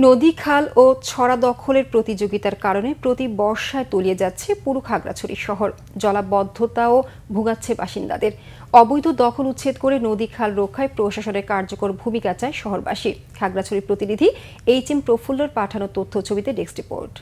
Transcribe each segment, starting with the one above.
নদী, খাল ও ছড়া দখলের প্রতিযোগিতার কারণে প্রতি বর্ষায় তলিয়ে যাচ্ছে পুরো খাগড়াছড়ি শহর। জলাবদ্ধতাও ভোগাচ্ছে বাসিন্দাদের। অবৈধ দখল উচ্ছেদ করে নদী খাল রক্ষায় প্রশাসনের কার্যকর ভূমিকা চায় শহরবাসী। খাগড়াছড়ির প্রতিনিধি এইচ.এম. প্রফুল্লর পাঠানো তথ্য ছবিতে ডেস্ক রিপোর্ট।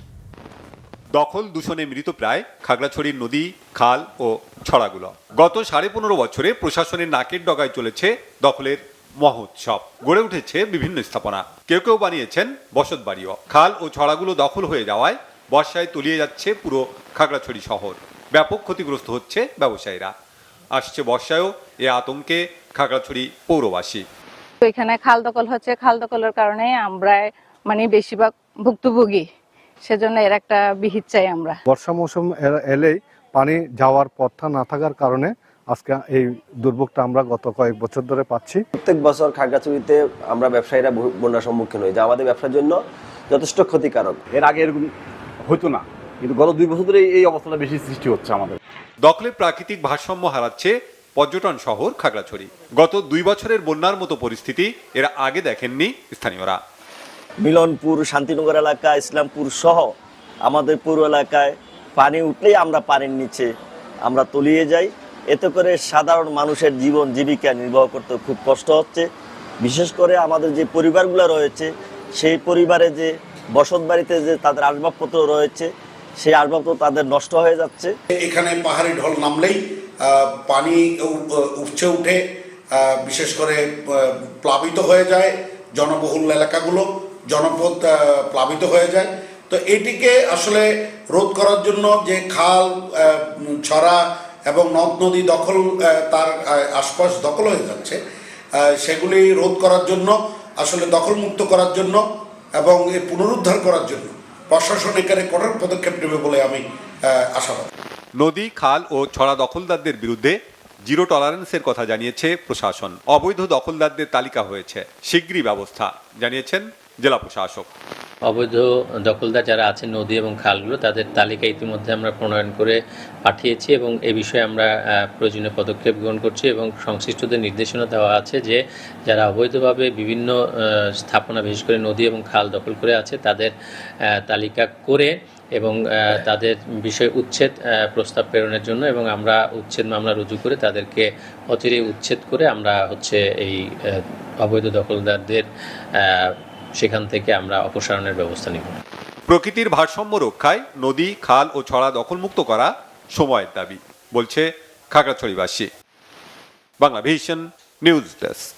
দখল দূষণে মৃতপ্রায় খাগড়াছড়ির নদী, খাল ও ছড়াগুলো। গত 15.5 বছরে প্রশাসনের নাকের ডগায় চলেছে দখলের মহোৎসব। গড়ে উঠেছে বিভিন্ন স্থাপনা, কেউ কেউ বানিয়েছেন বসত বাড়িও। খাল ও ছড়াগুলো দখল হয়ে যাওয়ায় বর্ষায় তলিয়ে যাচ্ছে পুরো খাগড়াছড়ি শহর। ব্যাপক ক্ষতিগ্রস্ত হচ্ছে ব্যবসায়ীরা। আসছে বর্ষায়ও এ আতঙ্কে খাগড়াছড়ি পৌরবাসী। এখানে খাল দখল হচ্ছে, খাল দখলের কারণে আমরা বেশিরভাগ ভুক্তভোগী। সেজন্য এর একটা বিহিত চাই আমরা। বর্ষা মৌসুম এলেই পানি যাওয়ার পথটা না থাকার কারণে আজকে এই দুর্ভোগটা আমরা গত কয়েক বছর ধরে পাচ্ছি। প্রত্যেক বছর খাগড়াছড়িতে আমরা ব্যবসায়ীরা বন্যার সম্মুখীন হই, যা আমাদের ব্যবসার জন্য যথেষ্ট ক্ষতিকারক। এর আগে এরকম হতো না, কিন্তু গত 2 বছর ধরে এই অবস্থাটা বেশি সৃষ্টি হচ্ছে আমাদের। দখলের প্রাকৃতিক ভারসাম্য হারাচ্ছে পর্যটন শহর খাগড়াছড়ি। গত 2 বছরের বন্যার মতো পরিস্থিতি এর আগে দেখেননি স্থানীয়রা। মিলনপুর, শান্তিনগর এলাকা, ইসলামপুর সহ আমাদের পৌর এলাকায় পানি উঠলেই আমরা পানির নিচে আমরা তলিয়ে যাই। এতে করে সাধারণ মানুষের জীবন জীবিকা নির্বাহ করতে খুব কষ্ট হচ্ছে। বিশেষ করে আমাদের যে পরিবারগুলো রয়েছে, সেই পরিবারে যে বসত বাড়িতে যে তাদের আসবাবপত্র রয়েছে, সেই আসবাবপত্র তাদের নষ্ট হয়ে যাচ্ছে। এখানে পাহাড়ি ঢল নামলেই পানি উপচে উঠে বিশেষ করে প্লাবিত হয়ে যায় জনবহুল এলাকাগুলো, জনপদ প্লাবিত হয়ে যায়। তো এটিকে আসলে রোধ করার জন্য যে খাল, ছড়া এবং নদ নদী দখল, তার আশপাশ দখল হয়ে যাচ্ছে, সেগুলি রোধ করার জন্য, আসলে দখলমুক্ত করার জন্য এবং পুনরুদ্ধার করার জন্য প্রশাসন এখানে কঠোর পদক্ষেপ নেবে বলে আমি আশাবাদী। নদী, খাল ও ছড়া দখলদারদের বিরুদ্ধে জিরো টলারেন্সের কথা জানিয়েছে প্রশাসন। অবৈধ দখলদারদের তালিকা হয়েছে, শীঘ্রই ব্যবস্থা জানিয়েছেন জেলা প্রশাসক। অবৈধ দখলদার যারা আছেন নদী এবং খালগুলো, তাদের তালিকা ইতিমধ্যে আমরা প্রণয়ন করে পাঠিয়েছি এবং এ বিষয়ে আমরা প্রয়োজনীয় পদক্ষেপ গ্রহণ করছি এবং সংশ্লিষ্টদের নির্দেশনা দেওয়া আছে যে যারা অবৈধভাবে বিভিন্ন স্থাপনা, বিশেষ করে নদী এবং খাল দখল করে আছে, তাদের তালিকা করে এবং তাদের বিষয় উচ্ছেদ প্রস্তাব প্রেরণের জন্য, এবং আমরা উচ্ছেদ মামলা রুজু করে তাদেরকে অচিরেই উচ্ছেদ করে আমরা এই অবৈধ দখলদারদের সেখান থেকে আমরা অপসারণের ব্যবস্থা নিব। প্রকৃতির ভারসাম্য রক্ষায় নদী, খাল ও ছড়া দখলমুক্ত করা সময়ের দাবি, বলছে খাগড়াছড়িবাসী। Bangla Vision news desk.